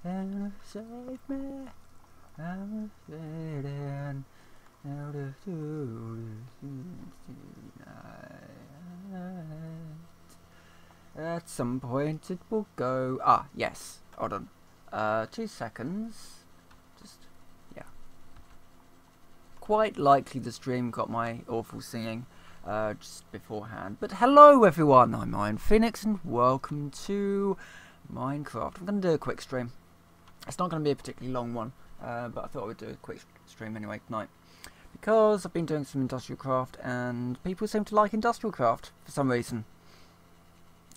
and save me. I'm fading out of at some point it will go. Ah, yes. Hold on. 2 seconds. Just, yeah. Quite likely the stream got my awful singing just beforehand. But hello everyone, I'm Iron Phoenix and welcome to Minecraft. I'm going to do a quick stream. It's not going to be a particularly long one, but I thought I would do a quick stream anyway tonight. Because I've been doing some industrial craft and people seem to like industrial craft for some reason.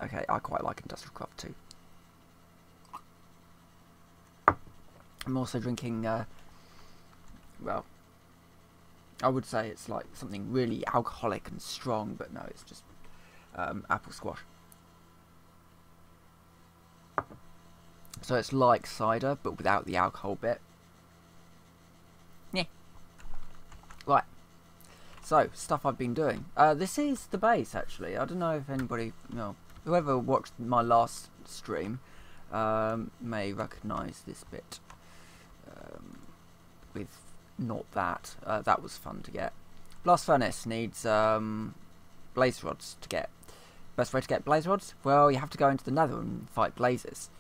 Okay, I quite like industrial craft too. I'm also drinking, well, I would say it's like something really alcoholic and strong, but no, it's just apple squash. So it's like cider, but without the alcohol bit. Yeah. Right. So, stuff I've been doing. This is the base, actually. I don't know if anybody, you know, whoever watched my last stream may recognise this bit. With not that. That was fun to get. Blast furnace needs blaze rods to get. Best way to get blaze rods? Well, you have to go into the nether and fight blazes.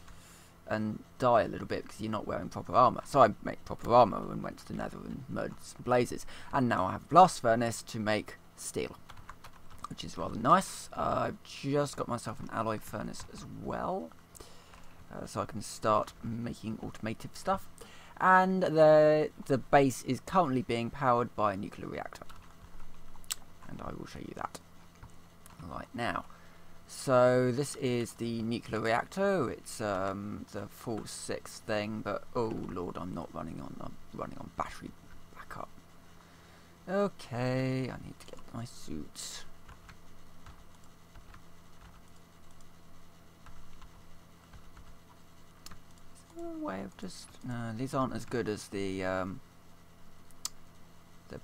And die a little bit because you're not wearing proper armour. So I made proper armour and went to the nether and murdered some blazes. And now I have a blast furnace to make steel, which is rather nice. I've just got myself an alloy furnace as well. So I can start making automated stuff. And the base is currently being powered by a nuclear reactor. And I will show you that right now. So this is the nuclear reactor. It's the full 6 thing, but oh lord, I'm not running on. I'm running on battery backup. Okay, I need to get my suit. Is there a way of just? No, these aren't as good as the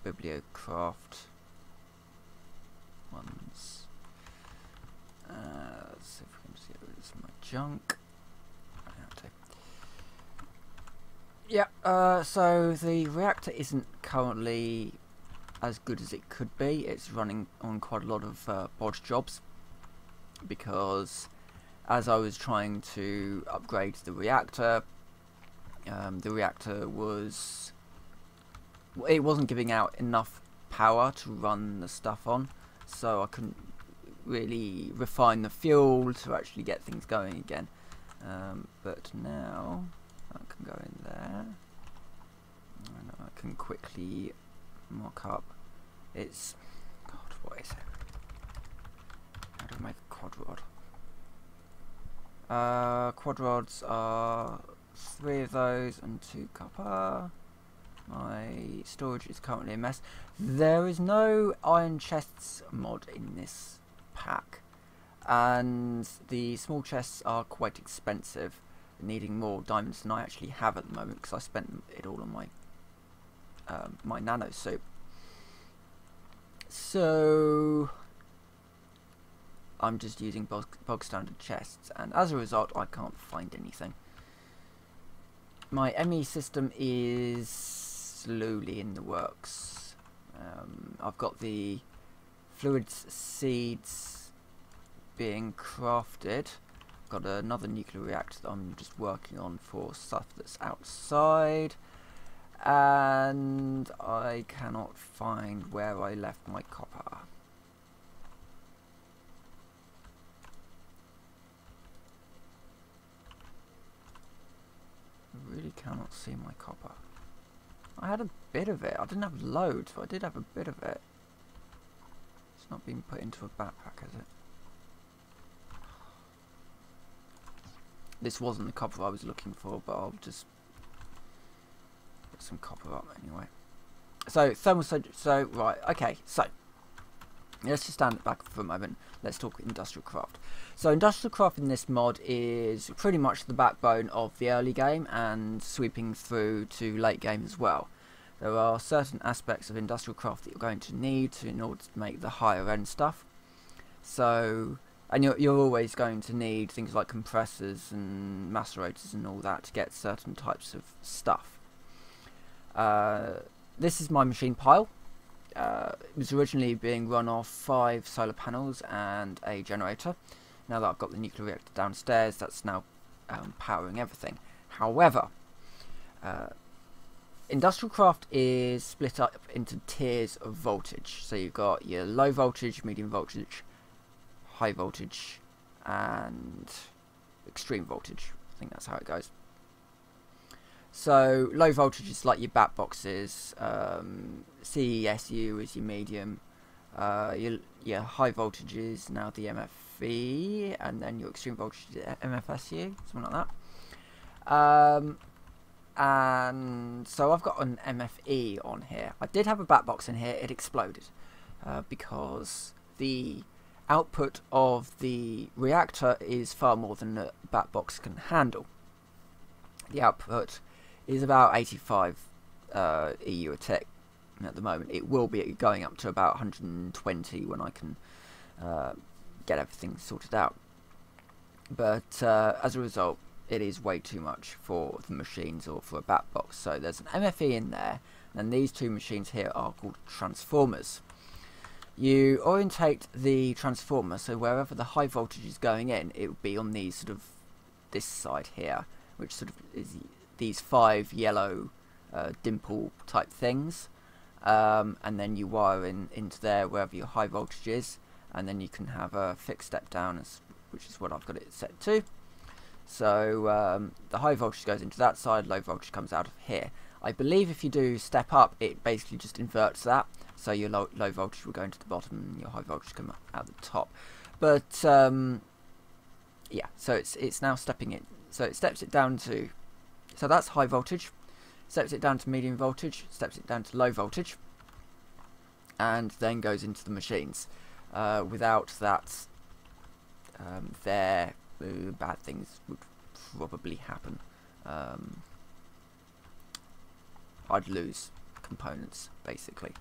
bibliocraft ones. Let's see if we can just get rid of some of my junk. Yeah, so the reactor isn't currently as good as it could be. It's running on quite a lot of bodge jobs because as I was trying to upgrade the reactor was... it wasn't giving out enough power to run the stuff on, so I couldn't really refine the fuel to actually get things going again. But now I can go in there and I can quickly mock up. It's... God, what is it? How do I make a quad rod? Quad rods are 3 of those and 2 copper. My storage is currently a mess. There is no iron chests mod in this pack, and the small chests are quite expensive, needing more diamonds than I actually have at the moment because I spent it all on my my nano suit. So I'm just using bog standard chests, and as a result I can't find anything. My ME system is slowly in the works. I've got the fluids seeds being crafted. Got another nuclear reactor that I'm just working on for stuff that's outside, and I cannot find where I left my copper. I really cannot see my copper. I had a bit of it. I didn't have loads, but I did have a bit of it. It's not being put into a backpack, is it? This wasn't the copper I was looking for, but I'll just put some copper up anyway. So, right, okay, so let's just stand it back for a moment. Let's talk industrial craft. So industrial craft in this mod is pretty much the backbone of the early game and sweeping through to late game as well. There are certain aspects of industrial craft that you're going to need in order to make the higher end stuff. So And you're always going to need things like compressors and macerators and all that to get certain types of stuff. This is my machine pile. It was originally being run off 5 solar panels and a generator. Now that I've got the nuclear reactor downstairs, that's now powering everything. However, industrial craft is split up into tiers of voltage. So you've got your low voltage, medium voltage, high voltage, and extreme voltage. I think that's how it goes. So low voltage is like your bat boxes, CESU is your medium, your high voltage is now the MFE, and then your extreme voltage is MFSU, something like that. And so I've got an MFE on here. I did have a bat box in here, it exploded because the output of the reactor is far more than the bat box can handle. The output is about 85 EU a tick at the moment. It will be going up to about 120 when I can get everything sorted out. But as a result, it is way too much for the machines or for a bat box. So there's an MFE in there, and these two machines here are called transformers. You orientate the transformer so wherever the high voltage is going in, it will be on these sort of this side here, which sort of is these 5 yellow dimple type things, and then you wire into there wherever your high voltage is, and then you can have a fixed step down, which is what I've got it set to. So the high voltage goes into that side, low voltage comes out of here. I believe if you do step up, it basically just inverts that, so your low voltage will go into the bottom and your high voltage come out the top. But yeah, so it's now stepping it, so it steps it down to, so that's high voltage, steps it down to medium voltage, steps it down to low voltage, and then goes into the machines. Without that, bad things would probably happen. I'd lose components, basically.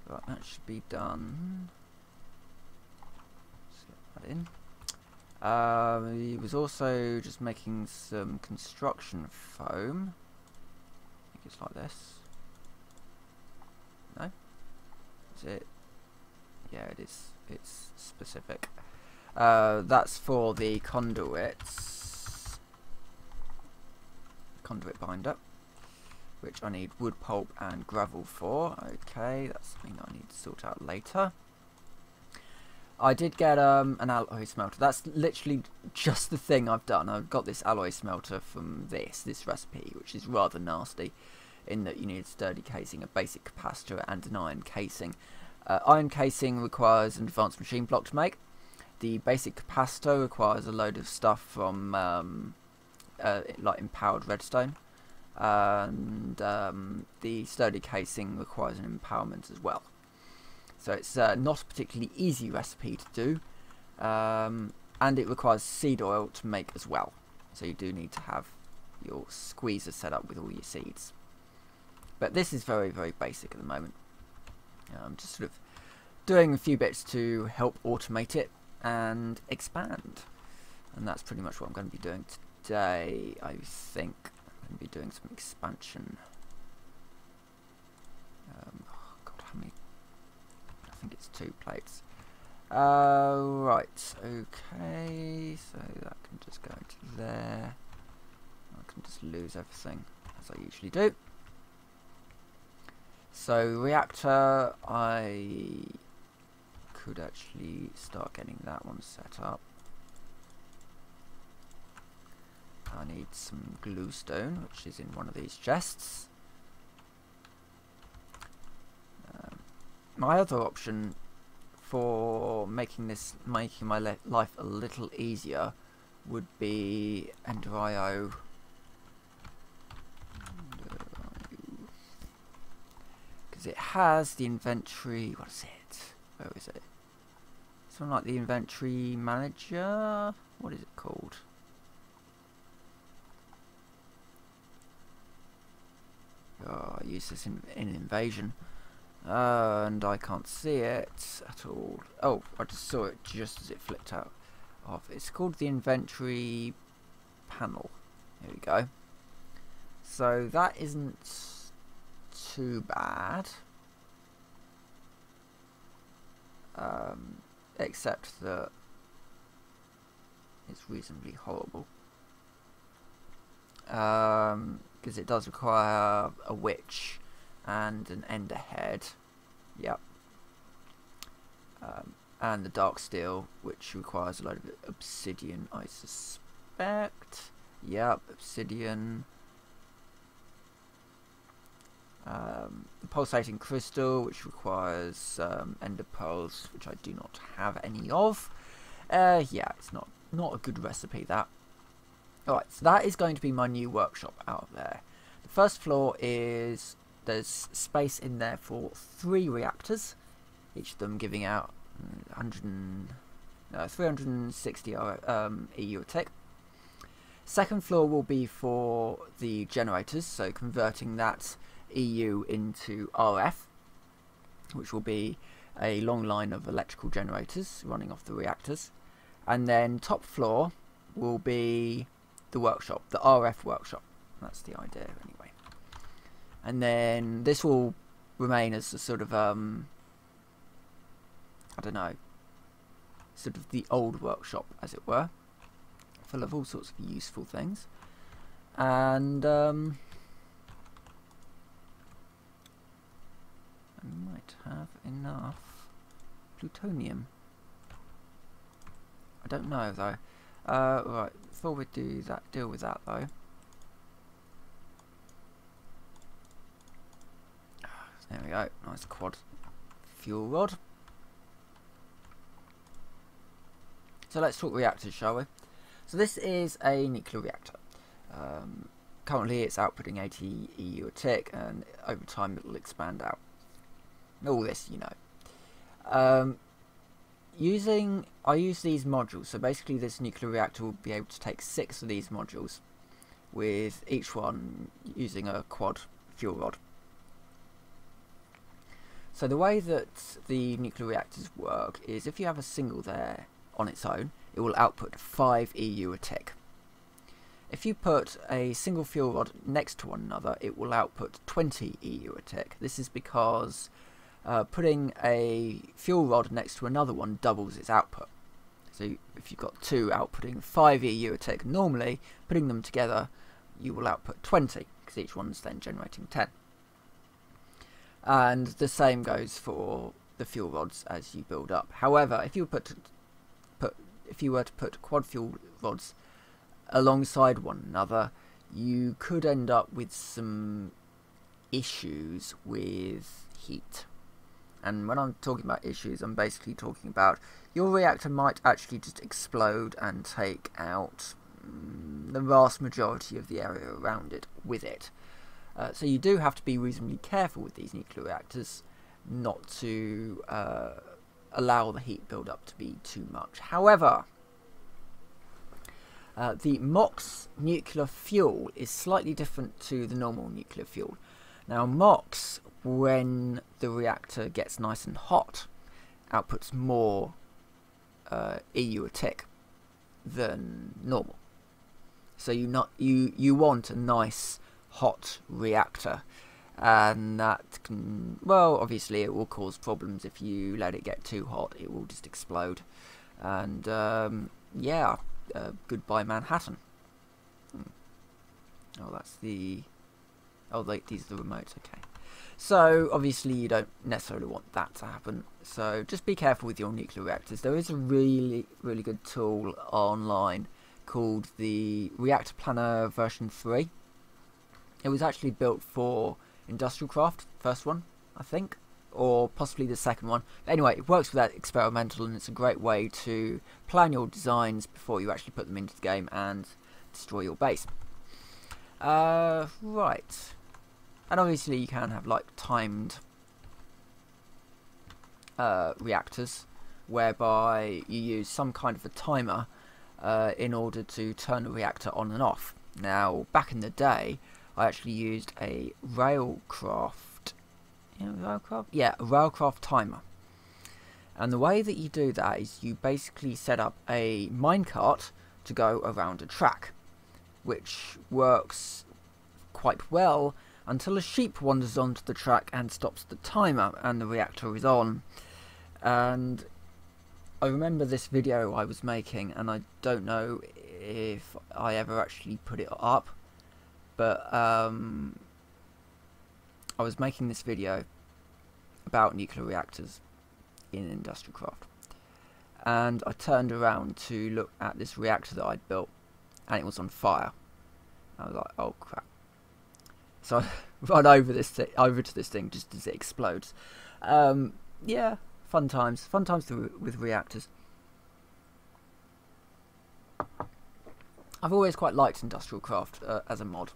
Right, that should be done. Let's get that in. He was also just making some construction foam. I think it's like this. No? Is it? Yeah, it is. It's specific. That's for the conduit binder, which I need wood pulp and gravel for. Okay, that's something that I need to sort out later. I did get an alloy smelter. That's literally just the thing I've done. I've got this alloy smelter from this recipe, which is rather nasty, in that you need a sturdy casing, a basic capacitor, and an iron casing. Iron casing requires an advanced machine block to make. The basic capacitor requires a load of stuff from like empowered redstone, and the sturdy casing requires an empowerment as well. So it's not a particularly easy recipe to do, and it requires seed oil to make as well. So you do need to have your squeezer set up with all your seeds. But this is very, very basic at the moment. I'm just sort of doing a few bits to help automate it and expand, and that's pretty much what I'm going to be doing today. I think I'm going to be doing some expansion. Oh God, how many? I think it's 2 plates. Right, okay, so that can just go into there. I can just lose everything, as I usually do. So reactor, I could actually start getting that one set up. I need some gluestone, which is in one of these chests. My other option for making my life a little easier would be Ender IO. Because it has the inventory. What is it? Where is it? Something like the inventory manager. What is it called? Oh, I use this in Invasion, and I can't see it at all. Oh, I just saw it just as it flipped out. of. It's called the inventory panel. Here we go. So that isn't too bad, except that it's reasonably horrible, because it does require a witch and an ender head. Yep. And the dark steel, which requires a load of obsidian, I suspect. Yep, obsidian. The pulsating crystal, which requires ender pearls, which I do not have any of. Yeah, it's not a good recipe, that. Alright, so that is going to be my new workshop out there. The first floor is, there's space in there for 3 reactors, each of them giving out 360 EU a tick. Second floor will be for the generators, so converting that EU into RF, which will be a long line of electrical generators running off the reactors. And then top floor will be the workshop, the RF workshop. That's the idea anyway. And then this will remain as a sort of I don't know, sort of the old workshop, as it were, full of all sorts of useful things. And I might have enough plutonium. I don't know though. Right, before we do that, deal with that though. There we go, nice quad fuel rod. So let's talk reactors, shall we? So this is a nuclear reactor. Currently it's outputting 80 EU a tick, and over time it will expand out. All this, you know. I use these modules, so basically this nuclear reactor will be able to take 6 of these modules, with each one using a quad fuel rod. So the way that the nuclear reactors work is, if you have a single there on its own, it will output 5 EU a tick. If you put a single fuel rod next to one another, it will output 20 EU a tick. This is because putting a fuel rod next to another one doubles its output. So if you've got 2 outputting 5 EU a tick normally, putting them together you will output 20, because each one's then generating 10. And the same goes for the fuel rods as you build up. However, if you were to put quad fuel rods alongside one another, you could end up with some issues with heat. And when I'm talking about issues, I'm basically talking about your reactor might actually just explode and take out the vast majority of the area around it with it. So you do have to be reasonably careful with these nuclear reactors not to allow the heat build-up to be too much. However, the MOX nuclear fuel is slightly different to the normal nuclear fuel. Now MOX, when the reactor gets nice and hot, outputs more EU a tick than normal. So you want a nice hot reactor, and that can, well, obviously it will cause problems if you let it get too hot. It will just explode, and yeah, goodbye Manhattan. Oh, that's the, oh, these are the remotes, okay. So obviously you don't necessarily want that to happen, so just be careful with your nuclear reactors. There is a really good tool online called the Reactor Planner version 3. It was actually built for Industrial Craft, first one, I think, or possibly the second one. But anyway, it works for that experimental, and it's a great way to plan your designs before you actually put them into the game and destroy your base. Right. And obviously you can have like timed reactors, whereby you use some kind of a timer in order to turn a reactor on and off. Now, back in the day, I actually used a railcraft, a railcraft timer, And the way that you do that is you basically set up a minecart to go around a track, which works quite well until a sheep wanders onto the track and stops the timer and the reactor is on. And I remember this video I was making, and I don't know if I ever actually put it up, but I was making this video about nuclear reactors in Industrial Craft, and I turned around to look at this reactor that I'd built, and it was on fire. I was like, oh crap. So I run over to this thing just as it explodes. Yeah, fun times with reactors. I've always quite liked Industrial Craft as a mod,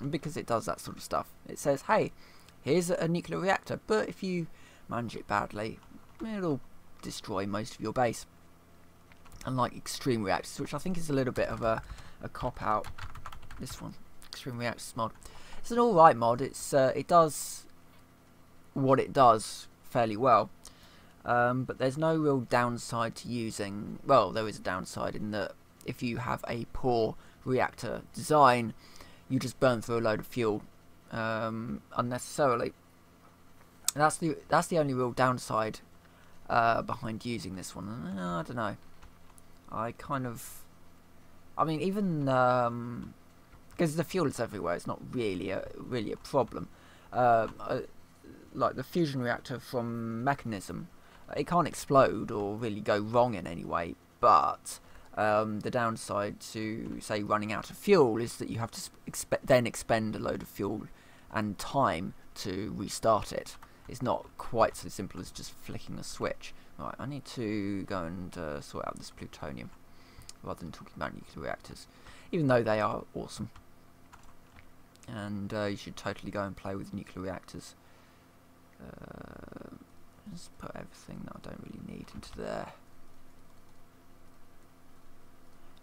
because it does that sort of stuff. It says, hey, here's a nuclear reactor, but if you manage it badly, it'll destroy most of your base. Unlike Extreme Reactors, which I think is a little bit of a cop-out. This one, Extreme Reactors mod. It's an alright mod. It does what it does fairly well. But there's no real downside to using... Well, there is a downside in that if you have a poor reactor design, you just burn through a load of fuel unnecessarily. That's the only real downside behind using this one. I don't know. I mean, even because the fuel is everywhere, it's not really a problem. Like the fusion reactor from Mechanism, it can't explode or really go wrong in any way. But the downside to, say, running out of fuel is that you have to then expend a load of fuel and time to restart it. It's not quite so simple as just flicking a switch. Right, I need to go and sort out this plutonium, rather than talking about nuclear reactors, even though they are awesome. And you should totally go and play with nuclear reactors. Just put everything that I don't really need into there.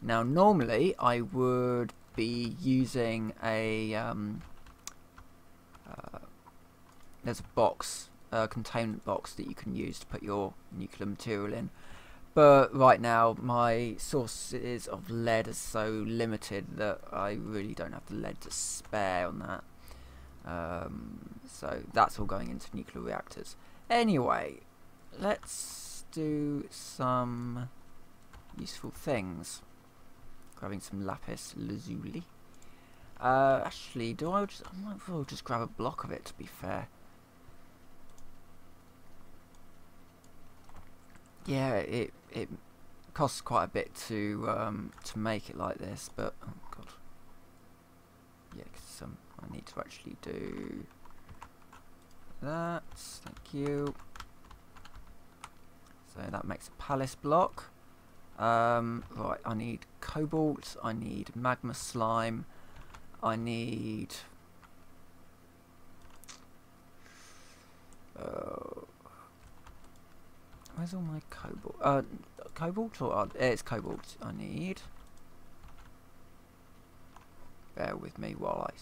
Now, normally I would be using a there's a box, a containment box that you can use to put your nuclear material in. But right now my sources of lead are so limited that I really don't have the lead to spare on that. So that's all going into nuclear reactors. Anyway, let's do some useful things. Grabbing some lapis lazuli. Actually, I might as well just grab a block of it, to be fair. Yeah, it costs quite a bit to make it like this, but oh god, yeah, because I need to actually do that. Thank you. So that makes a palace block. Right, I need cobalt. I need magma slime. I need. Where's all my cobalt? Cobalt or it's cobalt I need. Bear with me while I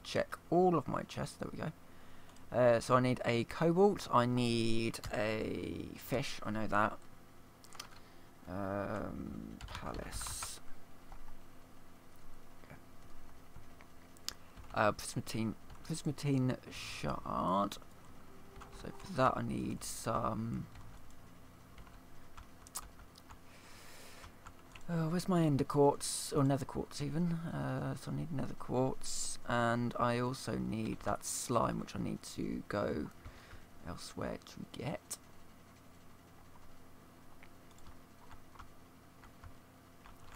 check all of my chests. There we go. So I need a cobalt. I need a fish. I know that. Palace. Okay. Prismatine shard. So for that I need some. Where's my ender quartz, or nether quartz even? So I need nether quartz, and I also need that slime, which I need to go elsewhere to get.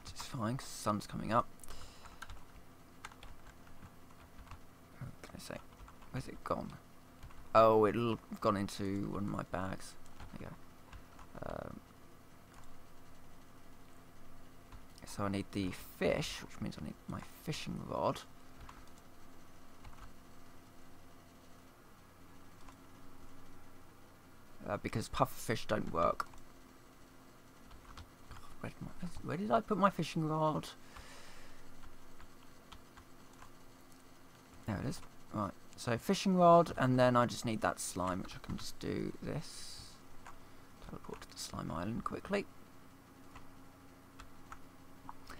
Which is fine, because the sun's coming up. What can I say? Where's it gone? Oh, it'll have gone into one of my bags. There you go. So I need the fish, which means I need my fishing rod. Because pufferfish don't work. Where did I put my fishing rod? There it is. Right, so fishing rod, and then I just need that slime, which I can just do this. Teleport to the slime island quickly.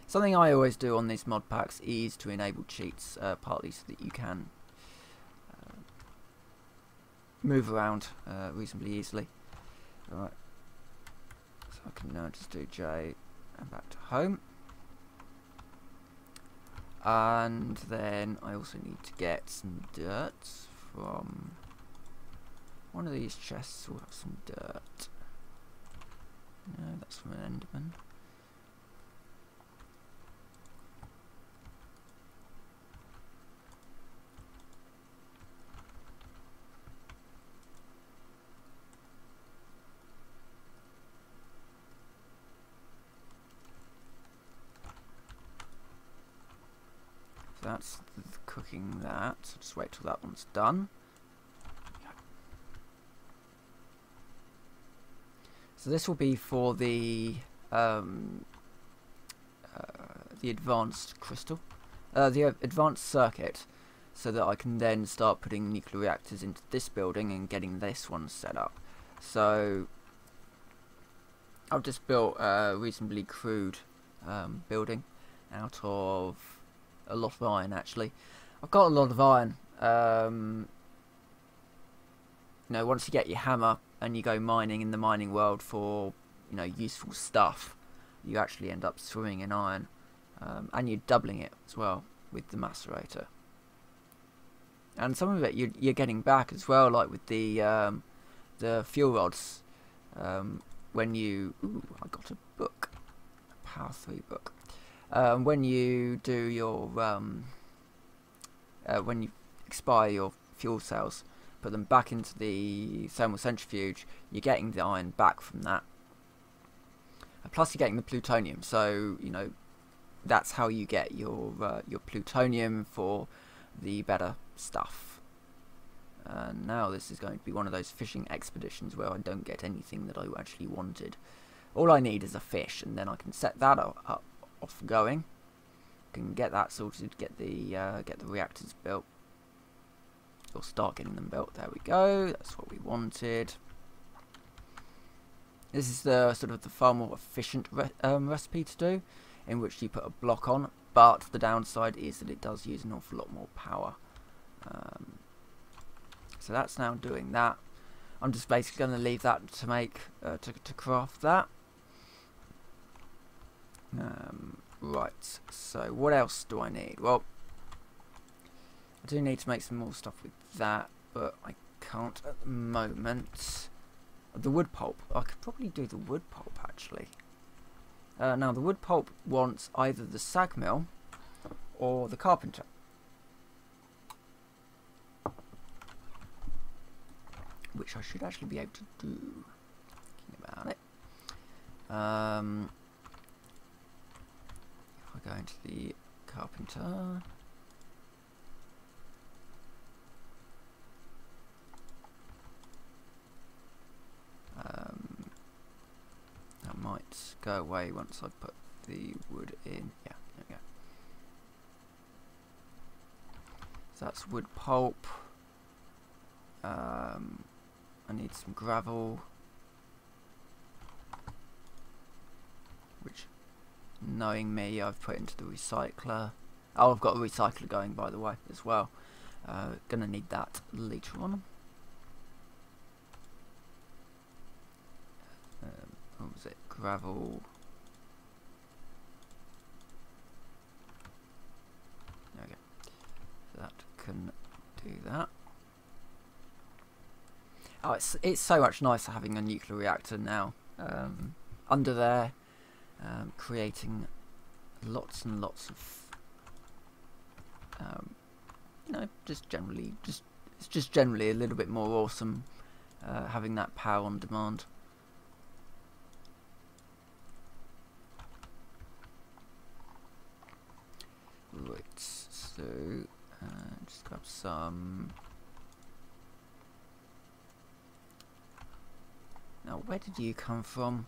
Something I always do on these mod packs is to enable cheats, partly so that you can move around reasonably easily. Alright, so I can now just do J and back to home. And then I also need to get some dirt from one of these chests. Will have some dirt. No, that's from an Enderman. That's cooking that. So just wait till that one's done. So this will be for the advanced crystal, the advanced circuit, so that I can then start putting nuclear reactors into this building and getting this one set up. So I've just built a reasonably crude building out of a lot of iron. Actually, I've got a lot of iron. You know, once you get your hammer and you go mining in the mining world for, you know, useful stuff, you actually end up swimming in iron, and you're doubling it as well with the macerator. And some of it you're getting back as well, like with the fuel rods. When you, ooh, I got a book, a Power 3 book. When you do your when you expire your fuel cells, put them back into the thermal centrifuge, you're getting the iron back from that. Plus you're getting the plutonium, so you know that's how you get your plutonium for the better stuff. And now this is going to be one of those fishing expeditions where I don't get anything that I actually wanted. All I need is a fish, and then I can set that up off going. Can get that sorted, get the reactors built. Or start getting them built. There we go. That's what we wanted. This is the sort of the far more efficient recipe to do, in which you put a block on. But the downside is that it does use an awful lot more power. So that's now doing that. I'm just basically going to leave that to make to craft that. Right. So what else do I need? Well, I do need to make some more stuff with that, but I can't at the moment. The wood pulp. I could probably do the wood pulp actually. Now the wood pulp wants either the sag mill or the carpenter. Which I should actually be able to do. Thinking about it. If I go into the carpenter. That might go away once I put the wood in. Yeah, there we go. So that's wood pulp. I need some gravel, which, knowing me, I've put into the recycler. Oh, I've got a recycler going, by the way, as well. Gonna need that later on. What was it? Gravel. There we go. So that can do that. Oh, it's so much nicer having a nuclear reactor now under there, creating lots and lots of, you know, it's just generally a little bit more awesome having that power on demand. Right, so just grab some. Now, where did you come from?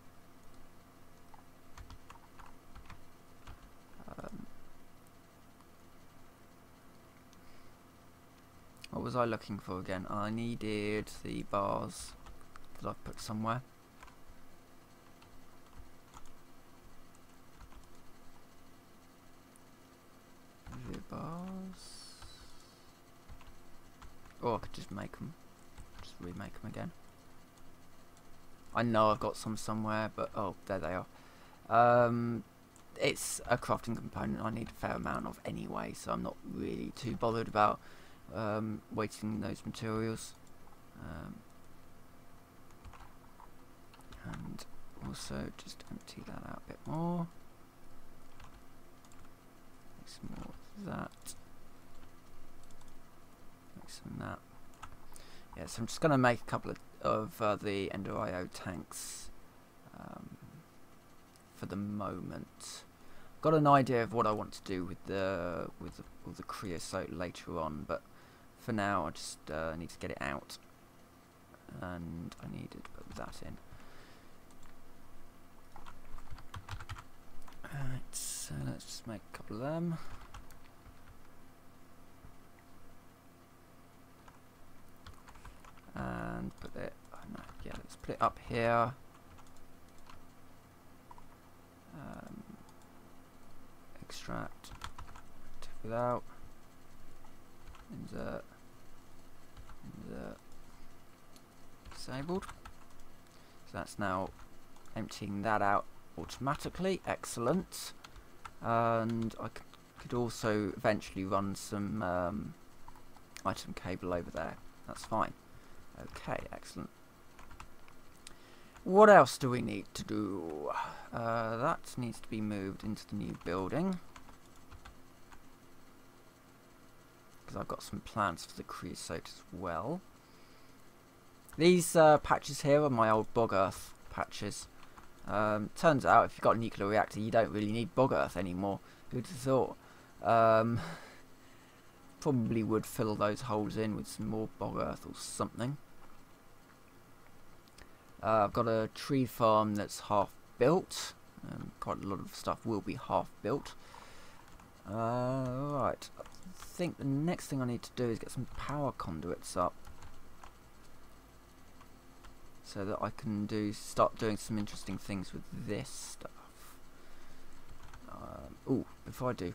What was I looking for again? I needed the bars that I've put somewhere. bars. Or I could just make them, just remake them again. I know I've got some somewhere, but oh, there they are. It's a crafting component I need a fair amount of anyway, so I'm not really too bothered about wasting those materials. And also just empty that out a bit more. Make some more of that. Make some of that. Yeah, so I'm just going to make a couple of the Ender IO tanks for the moment. Got an idea of what I want to do with the creosote later on, but for now I just need to get it out, and I needed to put that in. Alright, so let's just make a couple of them. And put it, oh no, yeah, let's put it up here. Extract, without, insert, disabled. So that's now emptying that out automatically. Excellent. And I could also eventually run some item cable over there. That's fine. Okay, excellent. What else do we need to do? That needs to be moved into the new building, because I've got some plans for the creosote as well. These patches here are my old bog earth patches. Turns out if you've got a nuclear reactor you don't really need bog earth anymore. Who'd have thought? Probably would fill those holes in with some more bog earth or something. I've got a tree farm that's half built. Quite a lot of stuff will be half built. Right, I think the next thing I need to do is get some power conduits up, so that I can start doing some interesting things with this stuff. Oh, before I do,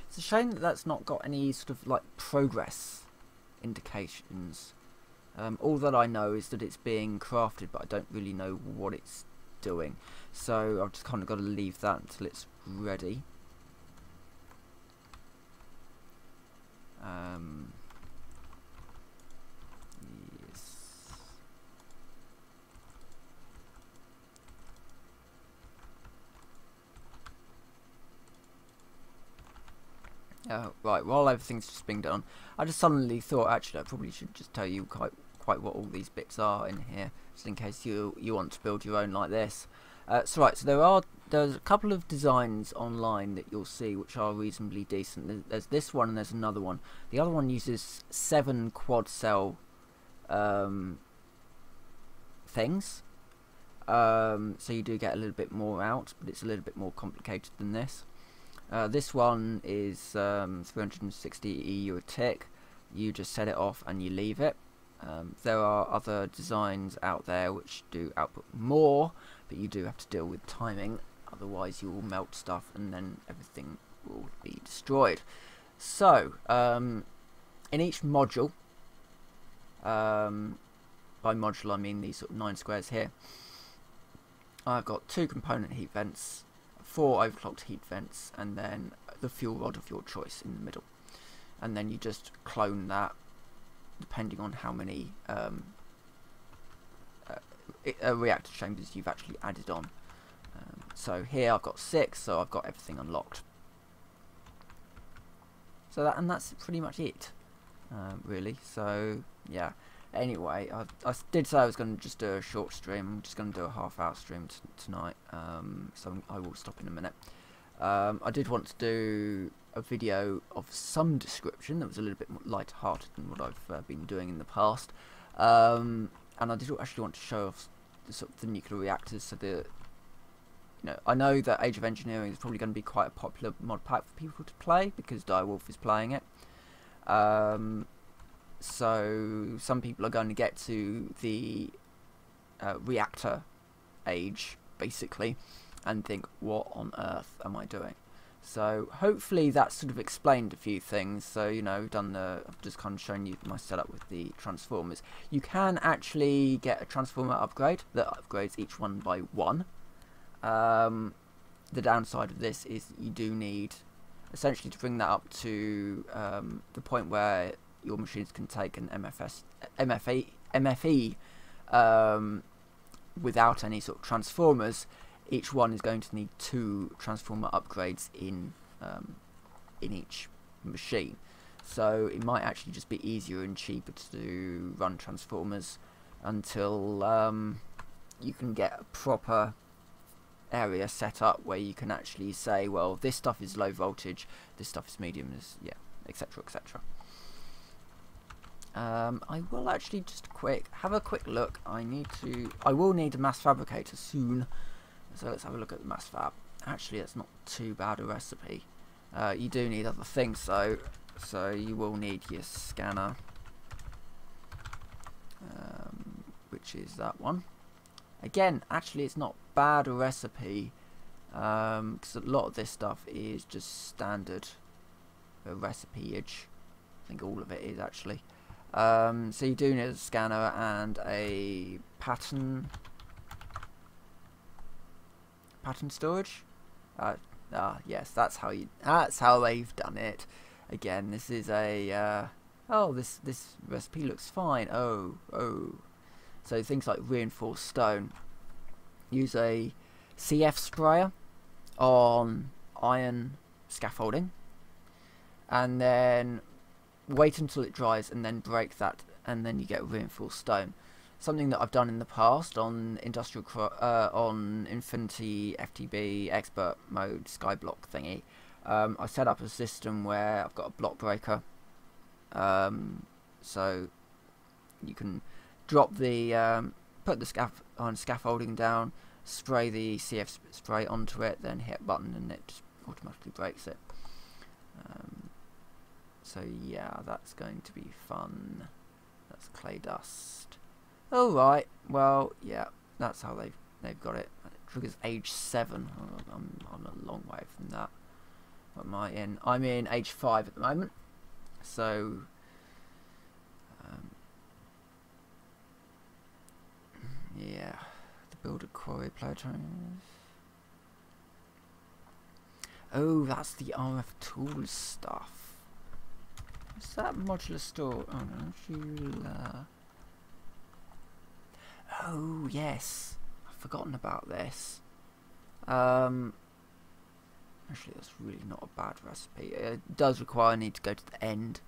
it's a shame that that's not got any sort of like progress indications. All that I know is that it's being crafted, but I don't really know what it's doing, so I've just kind of got to leave that until it's ready. Yes. Right, while everything's just being done, I just suddenly thought actually I probably should just tell you quite what all these bits are in here, just in case you want to build your own like this. So there's a couple of designs online that you'll see which are reasonably decent. There's this one and there's another one. The other one uses 7 quad cell things, so you do get a little bit more out, but it's a little bit more complicated than this. This one is 360 EU a tick. You just set it off and you leave it. There are other designs out there which do output more, but you do have to deal with timing, otherwise you will melt stuff and then everything will be destroyed. So, in each module, by module I mean these sort of 9 squares here, I've got 2 component heat vents, 4 overclocked heat vents, and then the fuel rod of your choice in the middle. And then you just clone that depending on how many reactor chambers you've actually added on. So here I've got 6, so I've got everything unlocked. So that's pretty much it, really. So yeah. Anyway, I did say I was going to just do a short stream. I'm just going to do a half-hour stream tonight, so I will stop in a minute. I did want to do a video of some description that was a little bit more light-hearted than what I've been doing in the past, and I did actually want to show off the nuclear reactors. So I know that Age of Engineering is probably going to be quite a popular mod pack for people to play because Direwolf is playing it. So some people are going to get to the reactor age, basically, and think, what on earth am I doing? So hopefully that's sort of explained a few things. So, you know, I've just kind of shown you my setup with the transformers. You can actually get a transformer upgrade that upgrades each one by 1. The downside of this is you do need, essentially, to bring that up to the point where your machines can take an MFE without any sort of transformers. Each one is going to need 2 transformer upgrades in each machine. So it might actually just be easier and cheaper to run transformers until you can get a proper area set up where you can actually say, well, this stuff is low voltage, this stuff is medium, yeah, etc, etc. I will actually just have a quick look. I will need a mass fabricator soon. So let's have a look at the mass fab. Actually, it's not too bad a recipe. You do need other things though, so you will need your scanner, which is that one. Again, actually, it's not bad a recipe, because a lot of this stuff is just standard recipe-age. I think all of it is actually. So you do need a scanner and a pattern storage. Yes, that's how they've done it. Again, this is a this recipe looks fine. So things like reinforced stone. Use a CF sprayer on iron scaffolding, and then wait until it dries, and then break that, and then you get reinforced stone. Something that I've done in the past on on Infinity FTB Expert Mode Skyblock thingy. I set up a system where I've got a block breaker, so you can drop the put the scaffolding down, spray the CF spray onto it, then hit a button and it just automatically breaks it. So yeah, that's going to be fun. That's clay dust. Alright, well, yeah, that's how they've got it. It triggers age 7. I'm a long way from that. What am I in? I'm in age 5 at the moment. So yeah, the builder quarry player trainers. Oh, that's the RF tools stuff. What's that modular store? Oh no, modular. Oh yes, I've forgotten about this. Actually, that's really not a bad recipe. It does require I need to go to the end.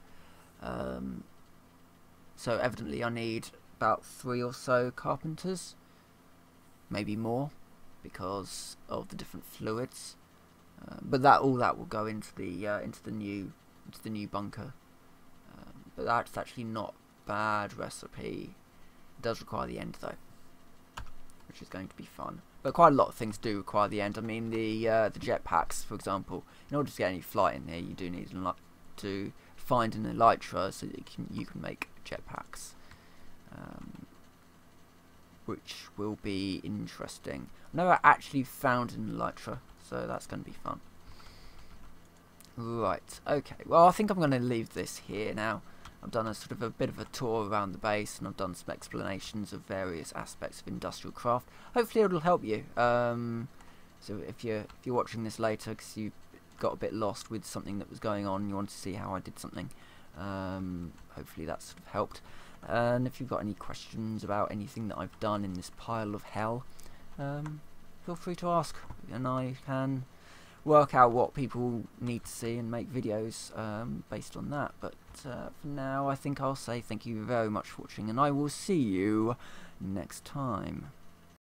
So evidently I need about 3 or so carpenters, maybe more, because of the different fluids. But all that will go into the new bunker. But that's actually not a bad recipe. It does require the end though, which is going to be fun. But quite a lot of things do require the end. I mean, the jetpacks, for example. In order to get any flight in here, you do need to find an elytra so that you can make jetpacks, which will be interesting. I've never actually found an elytra, so that's going to be fun. Right, okay. Well, I think I'm going to leave this here now. I've done a sort of a bit of a tour around the base, and I've done some explanations of various aspects of industrial craft. Hopefully it'll help you. So if you're watching this later because you got a bit lost with something that was going on, you want to see how I did something, hopefully that sort of helped. And if you've got any questions about anything that I've done in this pile of hell, feel free to ask, and I can work out what people need to see and make videos based on that. But for now, I think I'll say thank you very much for watching, and I will see you next time.